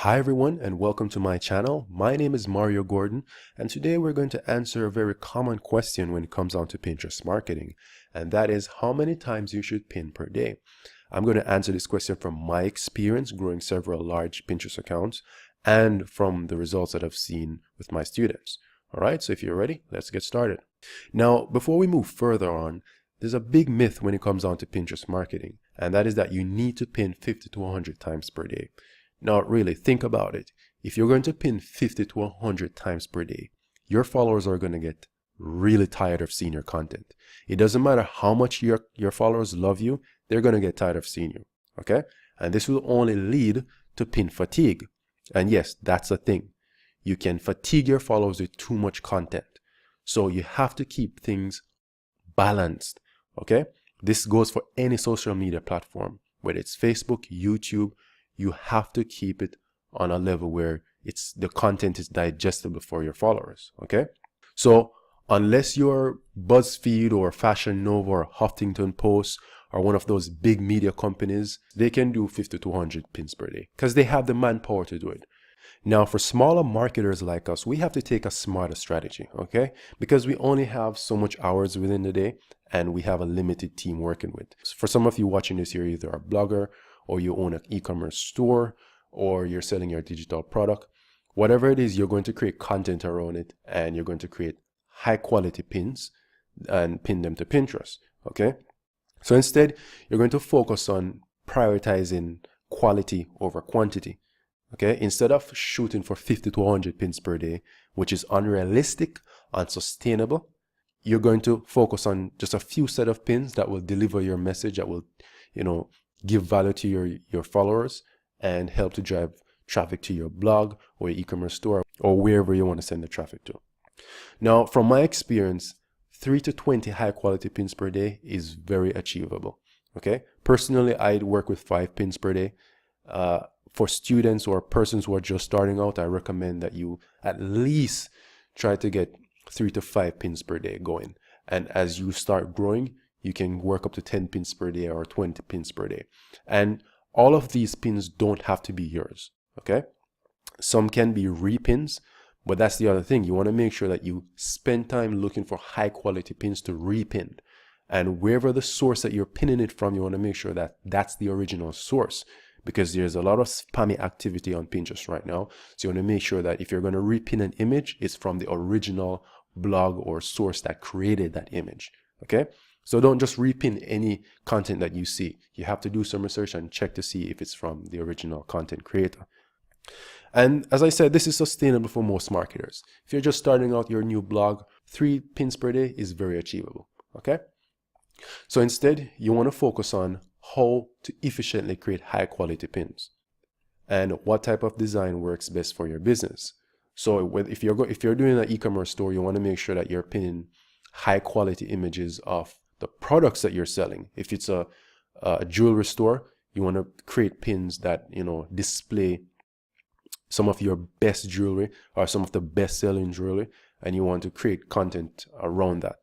Hi everyone and welcome to my channel. My name is Mario Gordon and today we're going to answer a very common question when it comes down to Pinterest marketing, and that is how many times you should pin per day. I'm going to answer this question from my experience growing several large Pinterest accounts and from the results that I've seen with my students. Alright, so if you're ready, let's get started. Now, before we move further on, there's a big myth when it comes down to Pinterest marketing, and that is that you need to pin 50 to 100 times per day. Now, really, think about it. If you're going to pin 50 to 100 times per day, your followers are going to get really tired of seeing your content. It doesn't matter how much your followers love you, they're going to get tired of seeing you, okay? And this will only lead to pin fatigue. And yes, that's a thing. You can fatigue your followers with too much content. So you have to keep things balanced, okay? This goes for any social media platform, whether it's Facebook, YouTube. You have to keep it on a level where the content is digestible for your followers, okay? So unless you're BuzzFeed or Fashion Nova or Huffington Post or one of those big media companies, they can do 50 to 100 pins per day because they have the manpower to do it. Now, for smaller marketers like us, we have to take a smarter strategy, okay? Because we only have so much hours within the day and we have a limited team working with. So for some of you watching this, you're either a blogger or you own an e-commerce store or you're selling your digital product. Whatever it is, you're going to create content around it and you're going to create high quality pins and pin them to Pinterest, okay? So instead, you're going to focus on prioritizing quality over quantity. Okay, instead of shooting for 50 to 100 pins per day, which is unrealistic, unsustainable, you're going to focus on just a few set of pins that will deliver your message, that will, give value to your followers and help to drive traffic to your blog or your e-commerce store or wherever you want to send the traffic to. Now, from my experience, 3 to 20 high quality pins per day is very achievable. Okay, personally, I'd work with 5 pins per day. For students or persons who are just starting out, I recommend that you at least try to get 3 to 5 pins per day going. And as you start growing, you can work up to 10 pins per day or 20 pins per day. And all of these pins don't have to be yours, okay? Some can be repins, but that's the other thing. You want to make sure that you spend time looking for high quality pins to repin. And wherever the source that you're pinning it from, you want to make sure that that's the original source, because there's a lot of spammy activity on Pinterest right now. So you want to make sure that if you're going to repin an image, it's from the original blog or source that created that image, okay? So don't just repin any content that you see. You have to do some research and check to see if it's from the original content creator. And as I said, this is sustainable for most marketers. If you're just starting out your new blog, 3 pins per day is very achievable, okay? So instead, you want to focus on how to efficiently create high quality pins and what type of design works best for your business. So if you're doing an e-commerce store, you want to make sure that you're pinning high quality images of the products that you're selling. If it's a jewelry store, you want to create pins that display some of your best jewelry or some of the best selling jewelry, and you want to create content around that.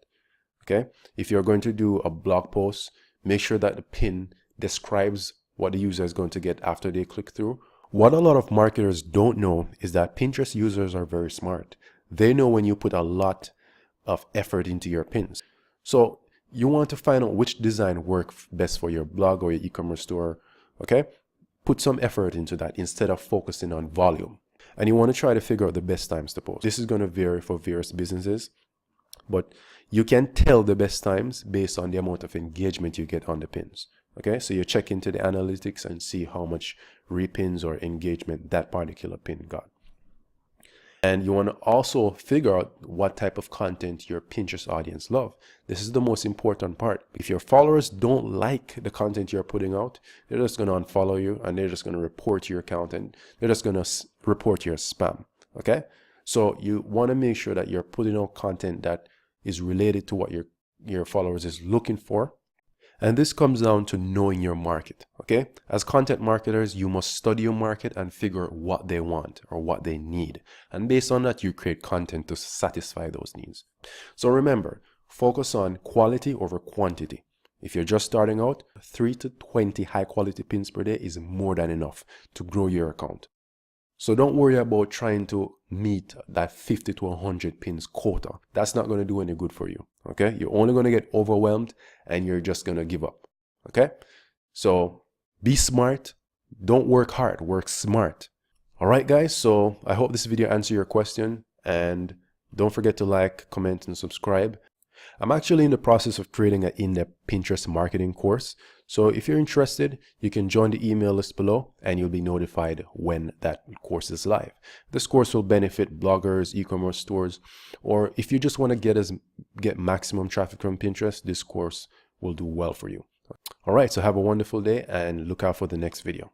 Okay, if you're going to do a blog post, make sure that the pin describes what the user is going to get after they click through. What a lot of marketers don't know is that Pinterest users are very smart. They know when you put a lot of effort into your pins. So you want to find out which design works best for your blog or your e-commerce store. Okay, put some effort into that instead of focusing on volume. And you want to try to figure out the best times to post. This is going to vary for various businesses, but you can tell the best times based on the amount of engagement you get on the pins. Okay, so you check into the analytics and see how much repins or engagement that particular pin got. And you want to also figure out what type of content your Pinterest audience love. This is the most important part. If your followers don't like the content you're putting out, they're just going to unfollow you and they're just going to report your account and they're just going to report your spam. Okay, so you want to make sure that you're putting out content that is related to what your followers is looking for. And this comes down to knowing your market, okay? As content marketers, you must study your market and figure out what they want or what they need. And based on that, you create content to satisfy those needs. So remember, focus on quality over quantity. If you're just starting out, 3 to 20 high quality pins per day is more than enough to grow your account. So don't worry about trying to meet that 50 to 100 pins quota. That's not going to do any good for you. Okay. You're only going to get overwhelmed and you're just going to give up. Okay. So be smart. Don't work hard, work smart. All right, guys. So I hope this video answered your question, and don't forget to like, comment, and subscribe. I'm actually in the process of creating an in-depth Pinterest marketing course. So if you're interested, you can join the email list below and you'll be notified when that course is live. This course will benefit bloggers, e-commerce stores, or if you just want to get maximum traffic from Pinterest, this course will do well for you. All right, so have a wonderful day and look out for the next video.